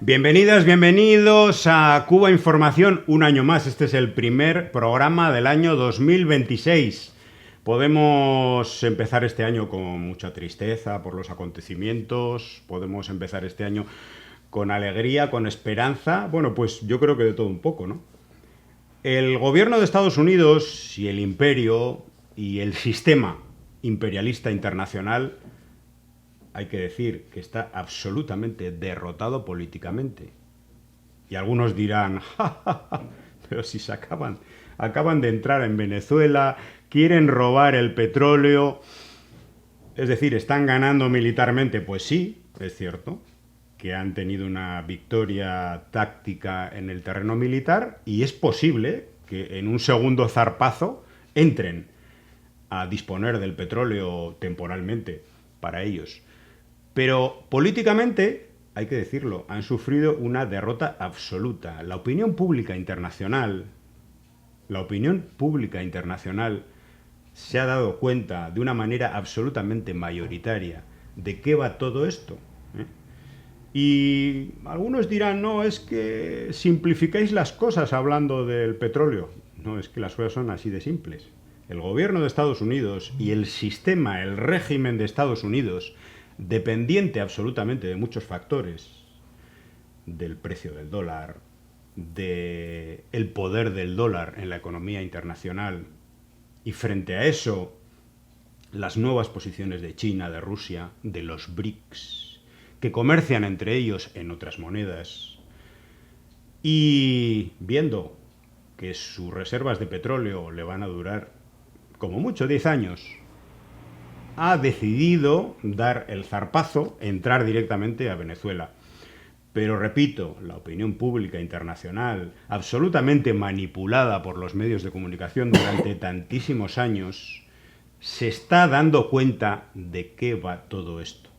Bienvenidas, bienvenidos a Cuba Información un año más. Este es el primer programa del año 2026. Podemos empezar este año con mucha tristeza por los acontecimientos, podemos empezar este año con alegría, con esperanza. Bueno, pues yo creo que de todo un poco, ¿no? El gobierno de Estados Unidos y el imperio y el sistema imperialista internacional, hay que decir que está absolutamente derrotado políticamente. Y algunos dirán, ja, ja, ja, pero si se acaban de entrar en Venezuela, quieren robar el petróleo, es decir, están ganando militarmente. Pues sí, es cierto que han tenido una victoria táctica en el terreno militar y es posible que en un segundo zarpazo entren a disponer del petróleo temporalmente para ellos. Pero políticamente, hay que decirlo, han sufrido una derrota absoluta. La opinión pública internacional se ha dado cuenta de una manera absolutamente mayoritaria de qué va todo esto. Y algunos dirán, no, es que simplificáis las cosas hablando del petróleo. No, es que las cosas son así de simples. El gobierno de Estados Unidos y el sistema, el régimen de Estados Unidos, dependiente absolutamente de muchos factores, del precio del dólar, del poder del dólar en la economía internacional, y frente a eso, las nuevas posiciones de China, de Rusia, de los BRICS, que comercian entre ellos en otras monedas, y viendo que sus reservas de petróleo le van a durar como mucho 10 años, ha decidido dar el zarpazo, entrar directamente a Venezuela. Pero repito, la opinión pública internacional, absolutamente manipulada por los medios de comunicación durante tantísimos años, se está dando cuenta de qué va todo esto.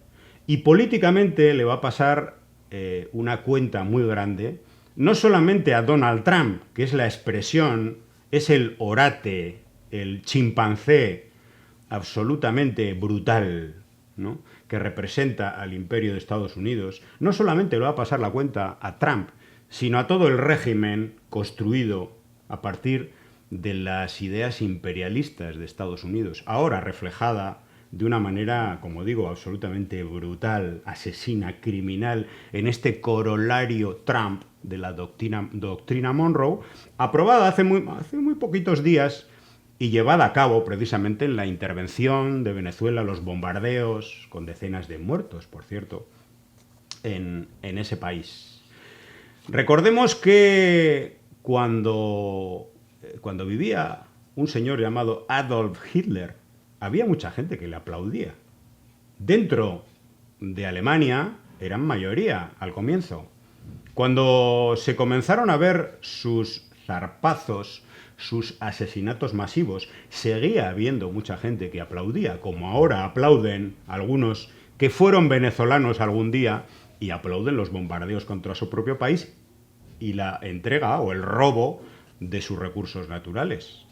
Y políticamente le va a pasar una cuenta muy grande, no solamente a Donald Trump, que es la expresión, es el orate, el chimpancé absolutamente brutal, ¿no?, que representa al imperio de Estados Unidos. No solamente le va a pasar la cuenta a Trump, sino a todo el régimen construido a partir de las ideas imperialistas de Estados Unidos, ahora reflejada de una manera, como digo, absolutamente brutal, asesina, criminal, en este corolario Trump de la doctrina Monroe, aprobada hace muy poquitos días y llevada a cabo precisamente en la intervención de Venezuela, los bombardeos, con decenas de muertos, por cierto, en ese país. Recordemos que cuando vivía un señor llamado Adolf Hitler, había mucha gente que le aplaudía. Dentro de Alemania eran mayoría al comienzo. Cuando se comenzaron a ver sus zarpazos, sus asesinatos masivos, seguía habiendo mucha gente que aplaudía, como ahora aplauden algunos que fueron venezolanos algún día y aplauden los bombardeos contra su propio país y la entrega o el robo de sus recursos naturales.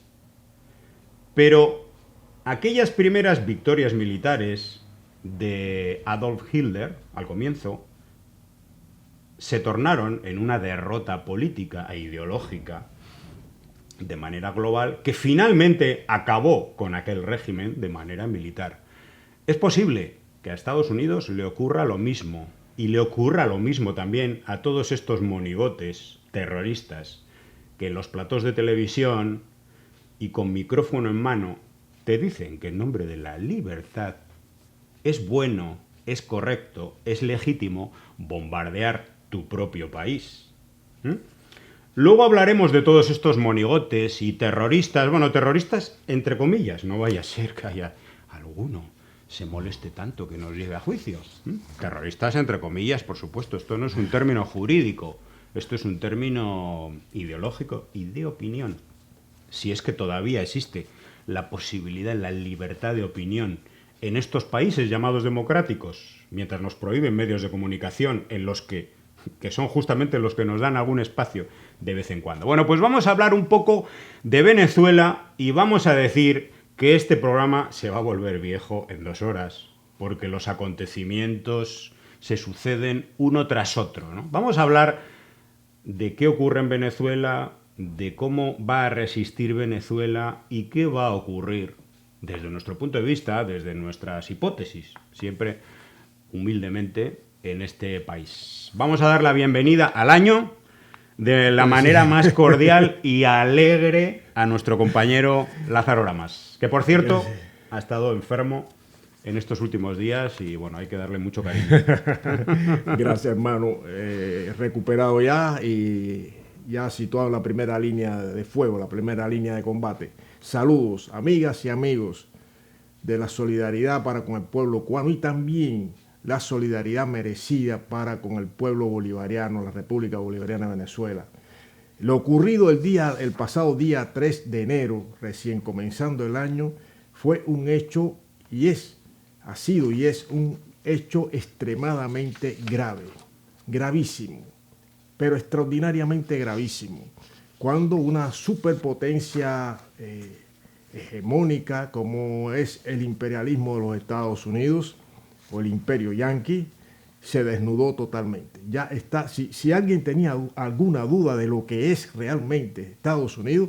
Pero aquellas primeras victorias militares de Adolf Hitler, al comienzo, se tornaron en una derrota política e ideológica de manera global, que finalmente acabó con aquel régimen de manera militar. Es posible que a Estados Unidos le ocurra lo mismo, y le ocurra lo mismo también a todos estos monigotes terroristas que en los platós de televisión y con micrófono en mano te dicen que en nombre de la libertad es bueno, es correcto, es legítimo bombardear tu propio país. Luego hablaremos de todos estos monigotes y terroristas, bueno, terroristas entre comillas, no vaya a ser que haya alguno se moleste tanto que nos lleve a juicio. Terroristas entre comillas, por supuesto, esto no es un término jurídico, esto es un término ideológico y de opinión. Si es que todavía existe la posibilidad, la libertad de opinión en estos países llamados democráticos, mientras nos prohíben medios de comunicación en los que son justamente los que nos dan algún espacio de vez en cuando. Bueno, pues vamos a hablar un poco de Venezuela y vamos a decir que este programa se va a volver viejo en 2 horas, porque los acontecimientos se suceden uno tras otro, ¿no? Vamos a hablar de qué ocurre en Venezuela, de cómo va a resistir Venezuela y qué va a ocurrir desde nuestro punto de vista, desde nuestras hipótesis, siempre humildemente en este país. Vamos a dar la bienvenida al año de la manera más cordial y alegre a nuestro compañero Lázaro Lamas, que por cierto ha estado enfermo en estos últimos días y bueno, hay que darle mucho cariño. Gracias, hermano. Recuperado ya y ya situado en la primera línea de fuego, la primera línea de combate. Saludos, amigas y amigos, de la solidaridad para con el pueblo cubano y también la solidaridad merecida para con el pueblo bolivariano, la República Bolivariana de Venezuela. Lo ocurrido el pasado día 3 de enero, recién comenzando el año, fue un hecho ha sido y es un hecho extremadamente grave, gravísimo, pero extraordinariamente gravísimo. Cuando una superpotencia hegemónica como es el imperialismo de los Estados Unidos o el imperio yanqui se desnudó totalmente. Ya está, si alguien tenía alguna duda de lo que es realmente Estados Unidos,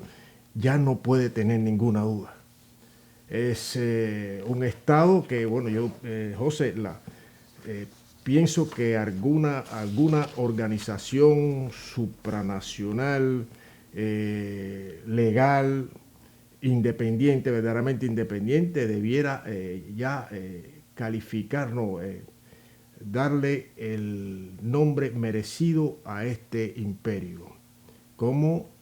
ya no puede tener ninguna duda. Es un Estado que, bueno, yo, José, pienso que alguna organización supranacional, legal, independiente, verdaderamente independiente, debiera calificarnos, darle el nombre merecido a este imperio. Como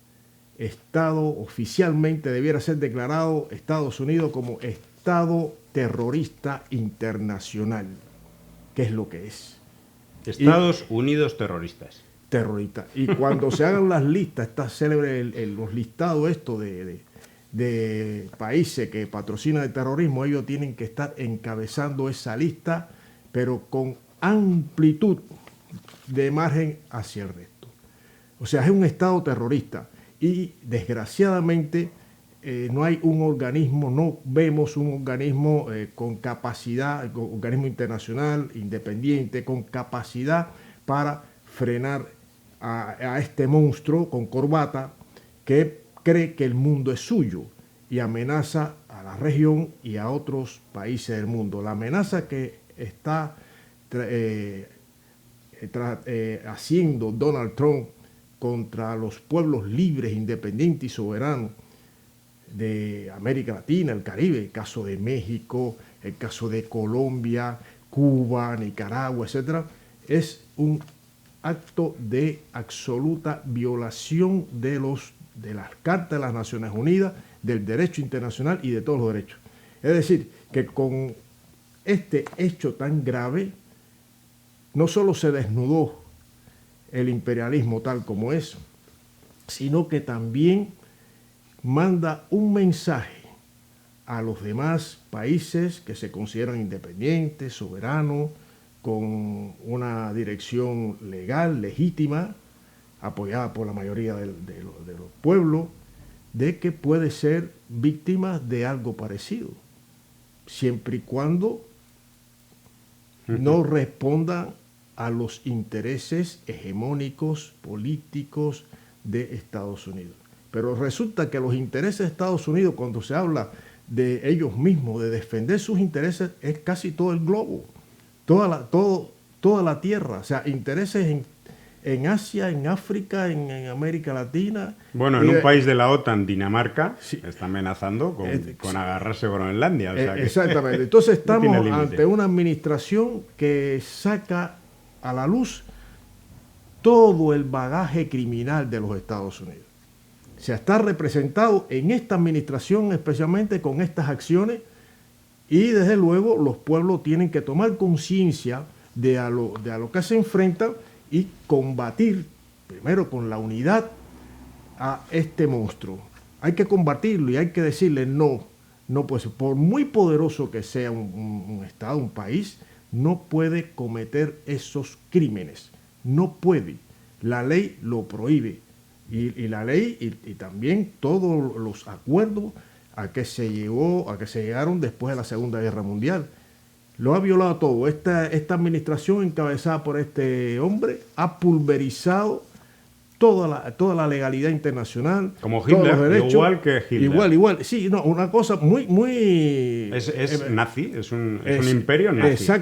Estado, oficialmente debiera ser declarado Estados Unidos como Estado terrorista internacional, que es lo que es. Estados Unidos terroristas. Terrorista. Y cuando se hagan las listas, está célebre los listados de países que patrocinan el terrorismo, ellos tienen que estar encabezando esa lista, pero con amplitud de margen hacia el resto. O sea, es un Estado terrorista y desgraciadamente no hay un organismo, no vemos un organismo con capacidad, un organismo internacional independiente, con capacidad para frenar a este monstruo con corbata que cree que el mundo es suyo y amenaza a la región y a otros países del mundo. La amenaza que está haciendo Donald Trump contra los pueblos libres, independientes y soberanos de América Latina, el Caribe, el caso de México, el caso de Colombia, Cuba, Nicaragua, etc., es un acto de absoluta violación de las Cartas de las Naciones Unidas, del derecho internacional y de todos los derechos. Es decir, que con este hecho tan grave, no solo se desnudó el imperialismo tal como es, sino que también manda un mensaje a los demás países que se consideran independientes, soberanos, con una dirección legal, legítima, apoyada por la mayoría de los pueblos, de que puede ser víctima de algo parecido, siempre y cuando no responda a los intereses hegemónicos políticos de Estados Unidos. Pero resulta que los intereses de Estados Unidos, cuando se habla de ellos mismos, de defender sus intereses, es casi todo el globo, toda la tierra, o sea, intereses en Asia, en África, en América Latina. Bueno, en un país de la OTAN, Dinamarca, sí, está amenazando con agarrarse Groenlandia. O sea que exactamente. Entonces estamos no ante una administración que saca a la luz todo el bagaje criminal de los Estados Unidos. O sea, está representado en esta administración, especialmente con estas acciones, y desde luego los pueblos tienen que tomar conciencia de a lo que se enfrentan y combatir primero con la unidad a este monstruo. Hay que combatirlo y hay que decirle no, pues por muy poderoso que sea un Estado, un país, no puede cometer esos crímenes, no puede. La ley lo prohíbe y la ley y también todos los acuerdos a que se llegaron después de la Segunda Guerra Mundial lo ha violado todo. Esta administración encabezada por este hombre ha pulverizado toda la legalidad internacional, Como todos Hitler, los derechos. igual que Hitler. Igual. Sí, no, una cosa muy... Es nazi, es un es- imperio nazi. Exacto.